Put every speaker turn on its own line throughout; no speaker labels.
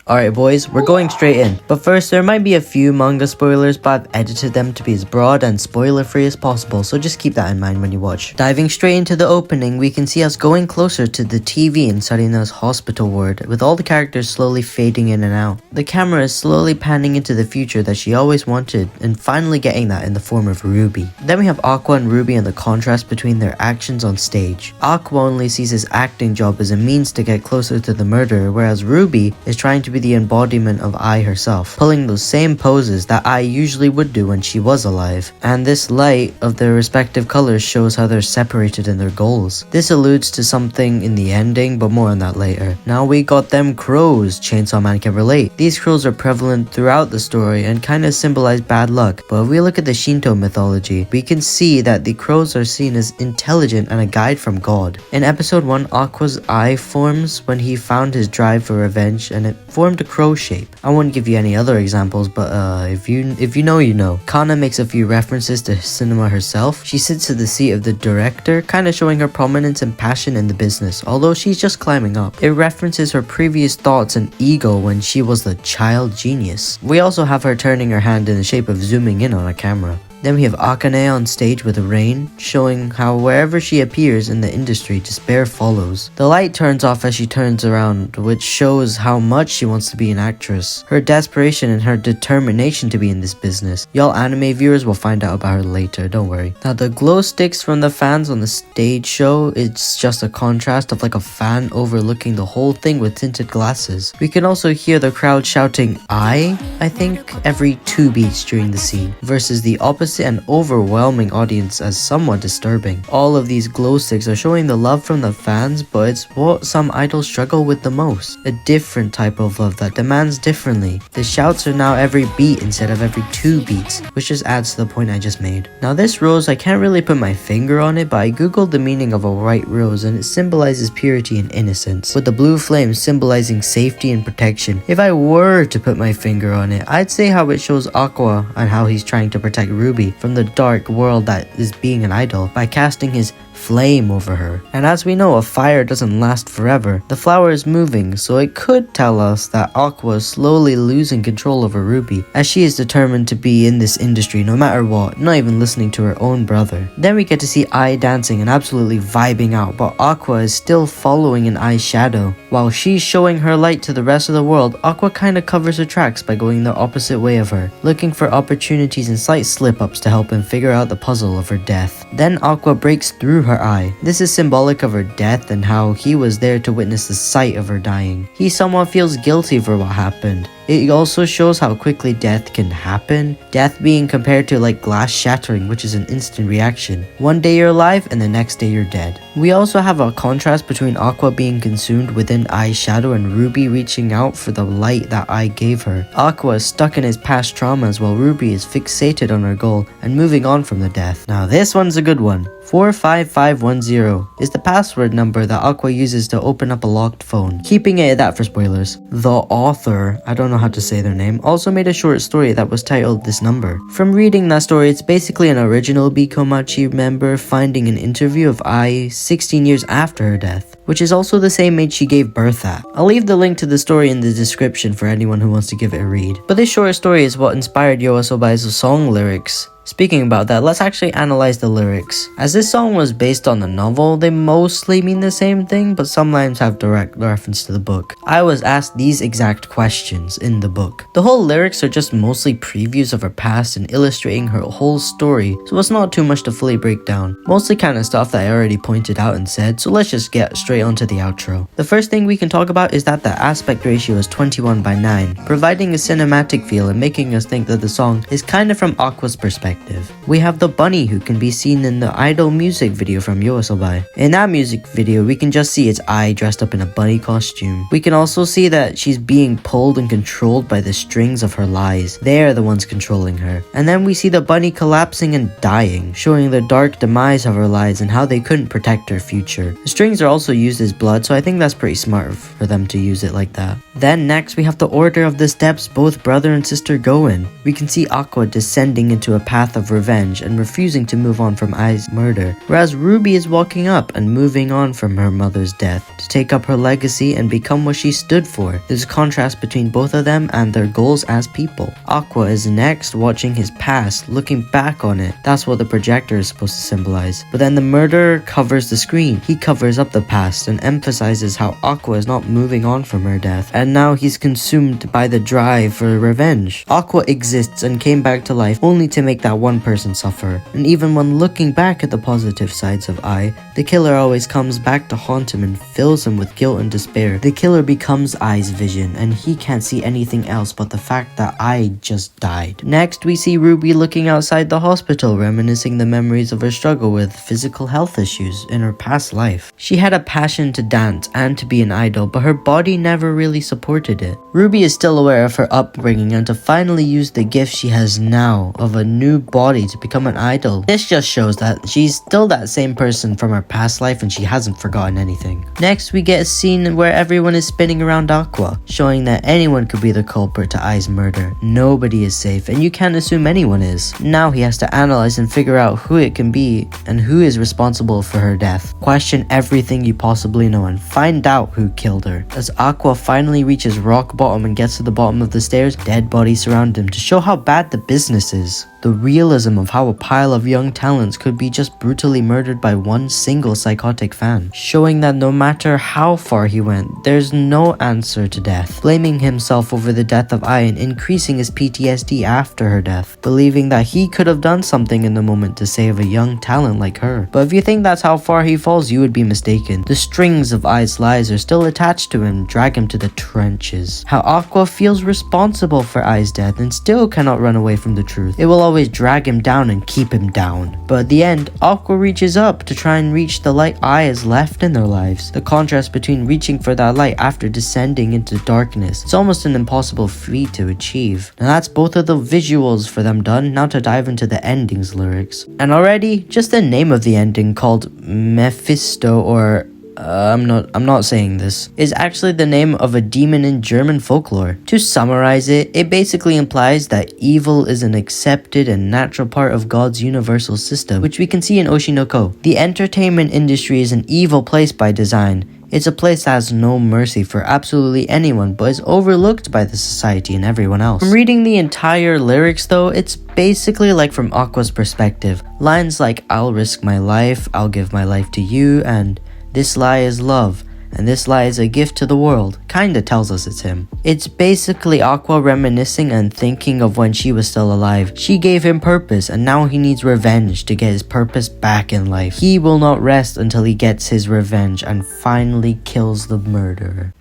Alright boys, we're going straight in. But first, there might be a few manga spoilers, but I've edited them to be as broad and spoiler free as possible, so just keep that in mind when you watch. Diving straight into the opening, we can see us going closer to the TV in Sarina's hospital ward, with all the characters slowly fading in and out. The camera is slowly panning into the future that she always wanted, and finally getting that in the form of Ruby. Then we have Aqua and Ruby and the contrast between their actions on stage. Aqua only sees his acting job as a means to get closer to the murderer, whereas Ruby is trying to be the embodiment of Ai herself, pulling those same poses that Ai usually would do when she was alive. And this light of their respective colors shows how they're separated in their goals. This alludes to something in the ending, but more on that later. Now we got them crows Chainsaw Man can relate. These crows are prevalent throughout the story and kind of symbolize bad luck, but if we look at the Shinto mythology, we can see that the crows are seen as intelligent and a guide from God. In episode 1, Aqua's eye forms when he found his drive for revenge, and it formed a crow shape. I won't give you any other examples, but if you know, you know. Kana makes a few references to cinema herself. She sits at the seat of the director, kind of showing her prominence and passion in the business, although she's just climbing up. It references her previous thoughts and ego when she was the child genius. We also have her turning her hand in the shape of zooming in on a camera. Then we have Akane on stage with rain, showing how wherever she appears in the industry, despair follows. The light turns off as she turns around, which shows how much she wants to be an actress. Her desperation and her determination to be in this business. Y'all anime viewers will find out about her later, don't worry. Now the glow sticks from the fans on the stage show, it's just a contrast of like a fan overlooking the whole thing with tinted glasses. We can also hear the crowd shouting I think, every 2 beats during the scene, versus the opposite and overwhelming audience as somewhat disturbing. All of these glow sticks are showing the love from the fans, but it's what some idols struggle with the most. A different type of love that demands differently. The shouts are now every beat instead of every 2 beats, which just adds to the point I just made. Now this rose, I can't really put my finger on it, but I googled the meaning of a white rose and it symbolizes purity and innocence, with the blue flame symbolizing safety and protection. If I were to put my finger on it, I'd say how it shows Aqua and how he's trying to protect Ruby from the dark world that is being an idol by casting his flame over her. And as we know, a fire doesn't last forever. The flower is moving, so it could tell us that Aqua is slowly losing control over Ruby, as she is determined to be in this industry no matter what, not even listening to her own brother. Then we get to see Ai dancing and absolutely vibing out, but Aqua is still following in Ai's shadow. While she's showing her light to the rest of the world, Aqua kinda covers her tracks by going the opposite way of her, looking for opportunities and slight slip-ups to help him figure out the puzzle of her death. Then Aqua breaks through her eye. This is symbolic of her death and how he was there to witness the sight of her dying. He somewhat feels guilty for what happened. It also shows how quickly death can happen, death being compared to like glass shattering, which is an instant reaction. One day you're alive and the next day you're dead. We also have a contrast between Aqua being consumed within Ai's shadow and Ruby reaching out for the light that Ai gave her. Aqua is stuck in his past traumas while Ruby is fixated on her goal and moving on from the death. Now this one's a good one. 45510 is the password number that Aqua uses to open up a locked phone. Keeping it at that for spoilers. The author, I don't know how to say their name, also made a short story that was titled This Number. From reading that story, it's basically an original Bikomachi member finding an interview of Ai 16 years after her death, which is also the same age she gave birth at. I'll leave the link to the story in the description for anyone who wants to give it a read. But this short story is what inspired Yoasobi's song lyrics. Speaking about that, let's actually analyze the lyrics. As this song was based on the novel, they mostly mean the same thing, but some lines have direct reference to the book. I was asked these exact questions in the book. The whole lyrics are just mostly previews of her past and illustrating her whole story, so it's not too much to fully break down. Mostly kind of stuff that I already pointed out and said, so let's just get straight onto the outro. The first thing we can talk about is that the aspect ratio is 21:9, providing a cinematic feel and making us think that the song is kind of from Aqua's perspective. We have the bunny who can be seen in the idol music video from Yoasobi. In that music video, we can just see its Ai dressed up in a bunny costume. We can also see that she's being pulled and controlled by the strings of her lies. They are the ones controlling her. And then we see the bunny collapsing and dying, showing the dark demise of her lies and how they couldn't protect her future. The strings are also used as blood, so I think that's pretty smart for them to use it like that. Then next, we have the order of the steps both brother and sister go in. We can see Aqua descending into a path path of revenge and refusing to move on from Ai's murder, whereas Ruby is walking up and moving on from her mother's death to take up her legacy and become what she stood for. There's a contrast between both of them and their goals as people. Aqua is next watching his past, looking back on it. That's what the projector is supposed to symbolize. But then the murderer covers the screen. He covers up the past and emphasizes how Aqua is not moving on from her death, and now he's consumed by the drive for revenge. Aqua exists and came back to life only to make that one person suffer. And even when looking back at the positive sides of Ai, the killer always comes back to haunt him and fills him with guilt and despair. The killer becomes Ai's vision, and he can't see anything else but the fact that Ai just died. Next, we see Ruby looking outside the hospital, reminiscing the memories of her struggle with physical health issues in her past life. She had a passion to dance and to be an idol, but her body never really supported it. Ruby is still aware of her upbringing and to finally use the gift she has now of a new body to become an idol. This just shows that she's still that same person from her past life and she hasn't forgotten anything. Next, we get a scene where everyone is spinning around Aqua, showing that anyone could be the culprit to Ai's murder. Nobody is safe, and you can't assume anyone is. Now he has to analyze and figure out who it can be and who is responsible for her death. Question everything you possibly know and find out who killed her. As Aqua finally reaches rock bottom and gets to the bottom of the stairs, dead bodies surround him to show how bad the business is. The realism of how a pile of young talents could be just brutally murdered by one single psychotic fan, showing that no matter how far he went, there's no answer to death. Blaming himself over the death of Ai and increasing his PTSD after her death, believing that he could have done something in the moment to save a young talent like her. But if you think that's how far he falls, you would be mistaken. The strings of Ai's lies are still attached to him, drag him to the trenches. How Aqua feels responsible for Ai's death and still cannot run away from the truth. It will always drag him down and keep him down. But at the end, Aqua reaches up to try and reach the light Ai has left in their lives. The contrast between reaching for that light after descending into darkness, it's almost an impossible feat to achieve. Now that's both of the visuals for them done. Now to dive into the ending's lyrics. And already, just the name of the ending, called Mephisto, or I'm not saying this, is actually the name of a demon in German folklore. To summarize it, it basically implies that evil is an accepted and natural part of God's universal system, which we can see in Oshi No Ko. The entertainment industry is an evil place by design. It's a place that has no mercy for absolutely anyone, but is overlooked by the society and everyone else. From reading the entire lyrics though, it's basically like from Aqua's perspective. Lines like, "I'll risk my life, I'll give my life to you," and "This lie is love, and this lie is a gift to the world," kinda tells us it's him. It's basically Aqua reminiscing and thinking of when she was still alive. She gave him purpose, and now he needs revenge to get his purpose back in life. He will not rest until he gets his revenge and finally kills the murderer.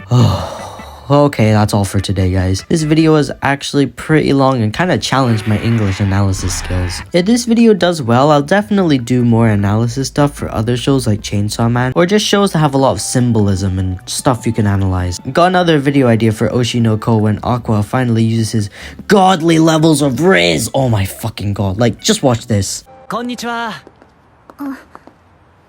Okay, that's all for today, guys. This video was actually pretty long and kind of challenged my English analysis skills. If this video does well, I'll definitely do more analysis stuff for other shows like Chainsaw Man, or just shows that have a lot of symbolism and stuff you can analyze. Got another video idea for Oshi No Ko when Aqua finally uses his godly levels of Riz. Oh my fucking god, like, just watch this.
Konnichiwa.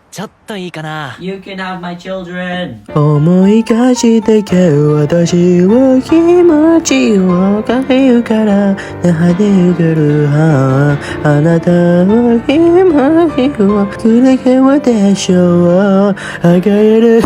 ちょっといいかな
You can have my children.
思い返してけ私は気持ちを変えるから那でゆけるあなたは今をくれけわでしょうあげる